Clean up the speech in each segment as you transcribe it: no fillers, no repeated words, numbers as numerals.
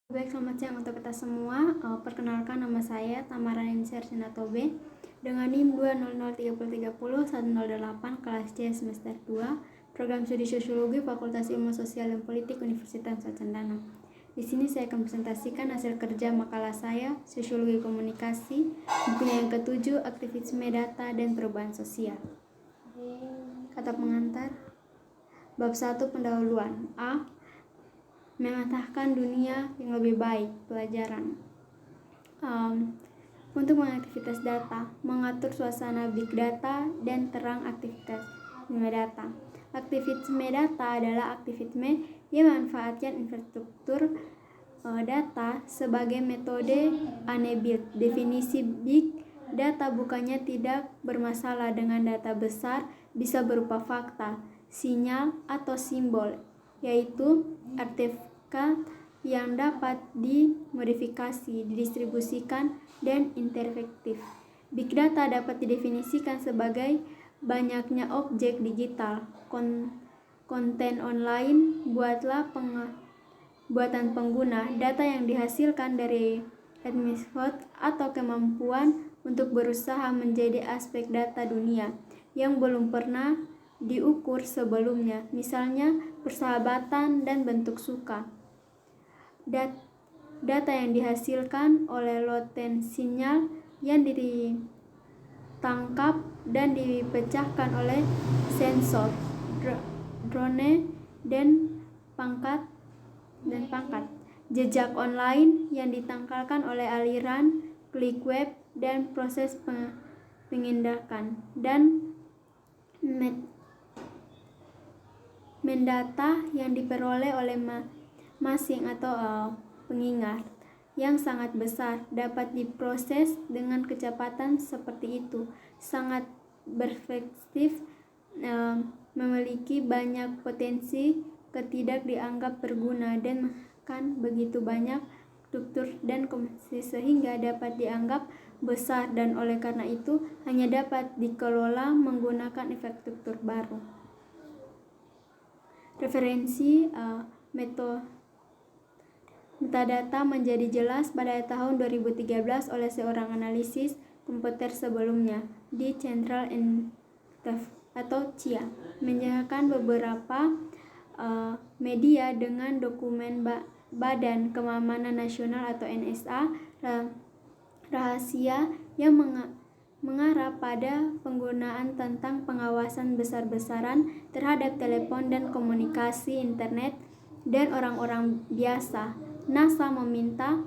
Baik, selamat siang untuk kita semua. Perkenalkan, nama saya Tamara Nisar Sinatobe dengan NIM 20030301008 kelas C semester 2 Program Studi Sosiologi Fakultas Ilmu Sosial dan Politik Universitas Nusa Cendana. Di sini saya akan presentasikan hasil kerja makalah saya, Sosiologi Komunikasi, bukunya yang ke-7, Aktivisme Data dan Perubahan Sosial. Kata pengantar, Bab 1 Pendahuluan. A. Mematahkan dunia yang lebih baik. Pelajaran untuk mengaktivitas data, mengatur suasana big data dan terang aktivitas data. Aktivisme data adalah aktivisme yang memanfaatkan infrastruktur data sebagai metode unbuilt. Definisi big data bukannya tidak bermasalah dengan data besar, bisa berupa fakta, sinyal, atau simbol, yaitu artefak yang dapat dimodifikasi, didistribusikan, dan interaktif. Big data dapat didefinisikan sebagai banyaknya objek digital, konten online, buatan pengguna, data yang dihasilkan dari administrator atau kemampuan untuk berusaha menjadi aspek data dunia yang belum pernah diukur sebelumnya, misalnya persahabatan dan bentuk suka. Data yang dihasilkan oleh laten sinyal yang ditangkap dan dipecahkan oleh sensor, drone, dan pangkat. Jejak online yang ditangkalkan oleh aliran klik web dan proses pengindakan, dan mendata yang diperoleh oleh masing atau pengingat yang sangat besar dapat diproses dengan kecepatan seperti itu. Sangat berefektif, memiliki banyak potensi ketidak dianggap berguna, dan makan begitu banyak struktur dan komposisi sehingga dapat dianggap besar, dan oleh karena itu hanya dapat dikelola menggunakan infrastruktur baru. Referensi metadata menjadi jelas pada tahun 2013 oleh seorang analisis komputer sebelumnya di Central atau CIA, menyediakan beberapa media dengan dokumen Badan Keamanan Nasional atau NSA rahasia yang mengarah pada penggunaan tentang pengawasan besar-besaran terhadap telepon dan komunikasi internet dan orang-orang biasa. NASA meminta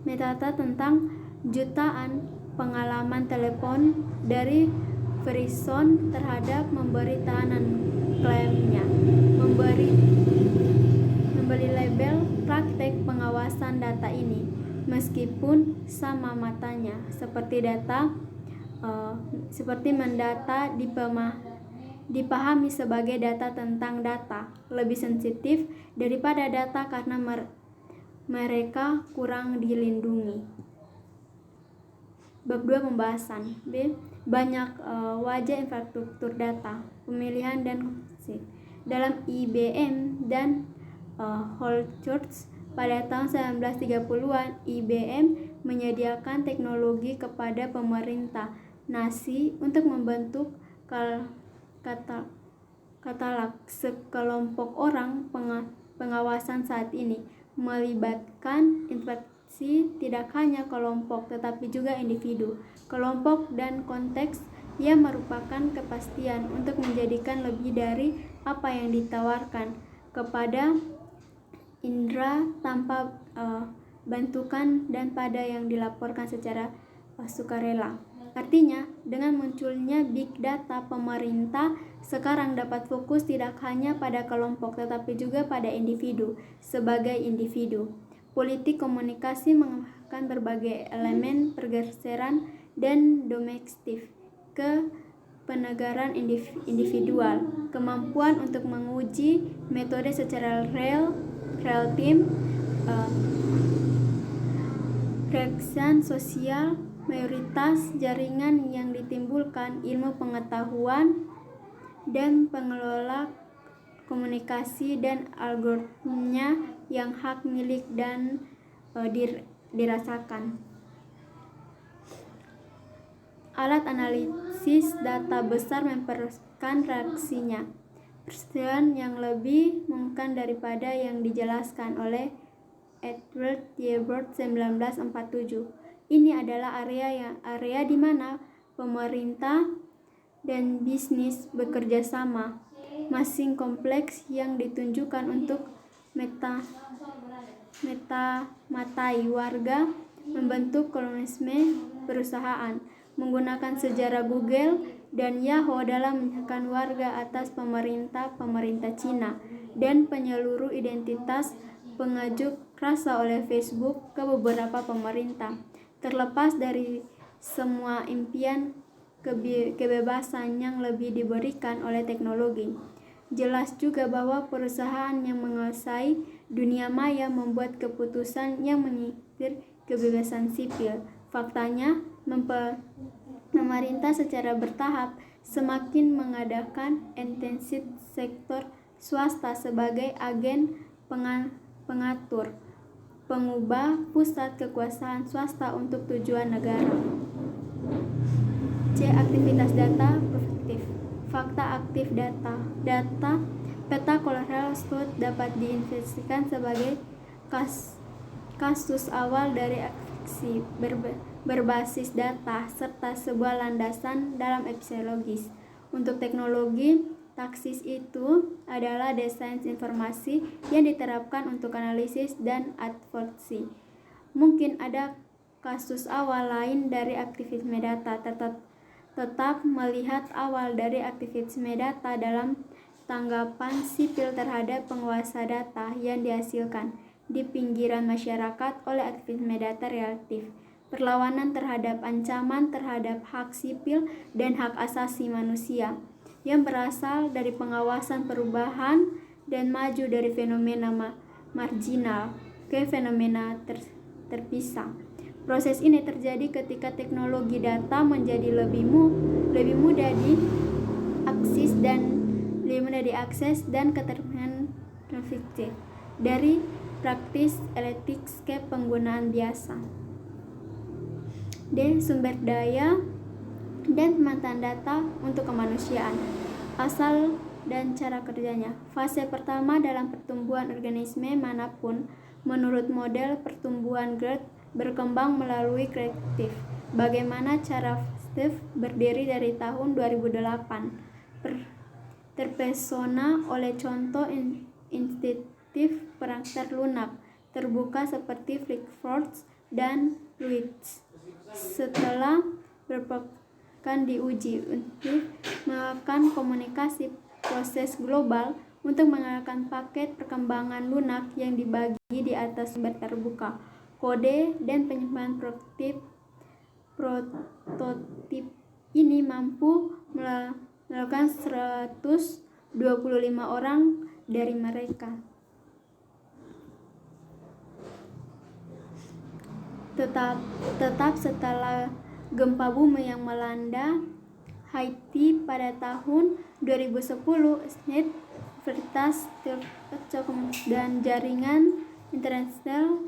metadata tentang jutaan pengalaman telepon dari Verizon terhadap memberi tahanan klaimnya, memberi label praktek pengawasan data ini, meskipun sama matanya seperti mendata dipahami sebagai data tentang data, lebih sensitif daripada data karena mereka kurang dilindungi. Bab 2 Pembahasan. B. Banyak wajah infrastruktur data, pemilihan dan konsep. Dalam IBM dan Holchurch pada tahun 1930-an, IBM menyediakan teknologi kepada pemerintah nasi untuk membentuk katalog sekelompok orang. Pengawasan saat ini melibatkan interaksi tidak hanya kelompok tetapi juga individu, kelompok, dan konteks yang merupakan kepastian untuk menjadikan lebih dari apa yang ditawarkan kepada indera tanpa bantukan dan pada yang dilaporkan secara sukarela. Artinya, dengan munculnya big data, pemerintah sekarang dapat fokus tidak hanya pada kelompok tetapi juga pada individu. Sebagai individu, politik komunikasi menggunakan berbagai elemen pergeseran dan domestik ke penegaran individual, kemampuan untuk menguji metode secara real time, reaksi sosial, mayoritas jaringan yang ditimbulkan, ilmu pengetahuan, dan pengelola komunikasi dan algoritmanya yang hak milik dan dirasakan. Alat analisis data besar memperolehkan reaksinya. Peristiwa yang lebih mungkin daripada yang dijelaskan oleh Edward Yebert 1947. Ini adalah area di mana pemerintah dan bisnis bekerja sama, masing kompleks yang ditunjukkan untuk matai warga membentuk kolonialisme perusahaan, menggunakan sejarah Google dan Yahoo dalam menyalahkan warga atas pemerintah Cina, dan penyeluruh identitas pengunjuk rasa oleh Facebook ke beberapa pemerintah. Terlepas dari semua impian kebebasan yang lebih diberikan oleh teknologi, jelas juga bahwa perusahaan yang menguasai dunia maya membuat keputusan yang mengikat kebebasan sipil. Faktanya, pemerintah secara bertahap semakin mengadakan intensitas sektor swasta sebagai agen pengatur, pengubah pusat kekuasaan swasta untuk tujuan negara. C. Aktivitas data prospektif. Fakta aktif data. Peta kolateral tersebut dapat diinvestasikan sebagai kasus awal dari aktivasi berbasis data serta sebuah landasan dalam epistemologis. Untuk teknologi, taksis itu adalah desain informasi yang diterapkan untuk analisis dan advocacy. Mungkin ada kasus awal lain dari aktivisme data, tetap melihat awal dari aktivisme data dalam tanggapan sipil terhadap penguasa data yang dihasilkan di pinggiran masyarakat oleh aktivisme data relatif, perlawanan terhadap ancaman terhadap hak sipil dan hak asasi manusia yang berasal dari pengawasan perubahan dan maju dari fenomena marginal ke fenomena terpisah. Proses ini terjadi ketika teknologi data menjadi lebih mudah diakses dan ketergantungan fiktif dari praktis etik ke penggunaan biasa. D. Sumber daya dan pemanfaatan data untuk kemanusiaan. Asal dan cara kerjanya. Fase pertama dalam pertumbuhan organisme manapun menurut model pertumbuhan growth berkembang melalui kreatif. Bagaimana cara Steve berdiri dari tahun 2008 terpesona oleh contoh instinktif perangkat lunak terbuka seperti Flickforce dan Luids. Setelah berpekan diuji untuk melakukan komunikasi proses global untuk mengalahkan paket perkembangan lunak yang dibagi di atas sumber terbuka, kode dan penyimpanan prototip ini mampu melakukan 125 orang dari mereka. Tetap setelah gempa bumi yang melanda Haiti pada tahun 2010, Universitas dan jaringan internasional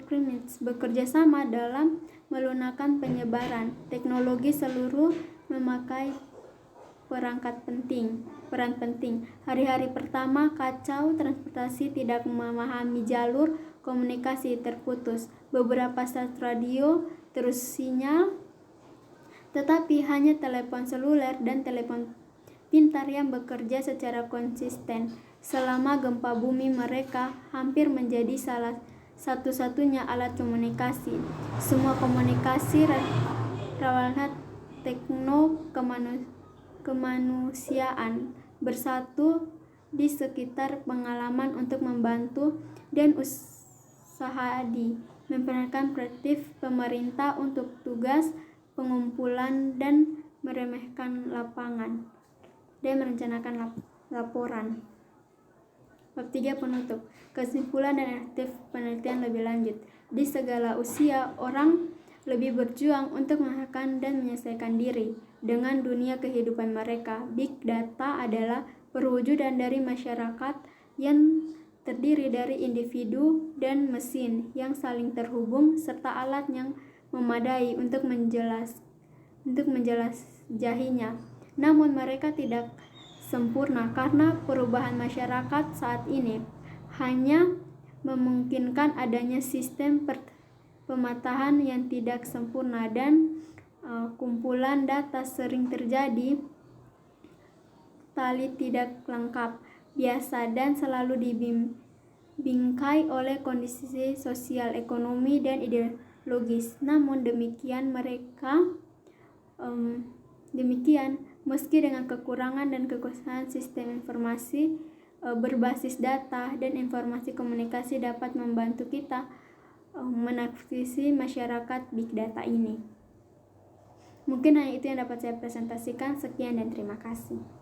Criminals bekerja sama dalam melunakkan penyebaran teknologi seluruh memakai peran penting. Hari-hari pertama kacau transportasi tidak memahami jalur komunikasi terputus. Beberapa stasiun radio terus sinyal, tetapi hanya telepon seluler dan telepon pintar yang bekerja secara konsisten. Selama gempa bumi mereka hampir menjadi salah satu-satunya alat komunikasi. Semua komunikasi rawanan kemanusiaan bersatu di sekitar pengalaman untuk membantu dan usaha memperkenalkan kreatif pemerintah untuk tugas pengumpulan dan meremehkan lapangan dan merencanakan laporan. Bab 3 penutup. Kesimpulan dan aktif penelitian lebih lanjut. Di segala usia, orang lebih berjuang untuk mengalahkan dan menyelesaikan diri dengan dunia kehidupan mereka. Big data adalah perwujudan dari masyarakat yang terdiri dari individu dan mesin yang saling terhubung serta alat yang memadai untuk menjelajahinya. Namun mereka tidak sempurna karena perubahan masyarakat saat ini hanya memungkinkan adanya sistem pematahan yang tidak sempurna dan kumpulan data sering terjadi tali tidak lengkap, biasa dan selalu dibingkai oleh kondisi sosial, ekonomi, dan ideologis. Namun demikian meski dengan kekurangan dan kekuasaan sistem informasi berbasis data dan informasi komunikasi dapat membantu kita menafsiri masyarakat big data ini. Mungkin hanya itu yang dapat saya presentasikan. Sekian dan terima kasih.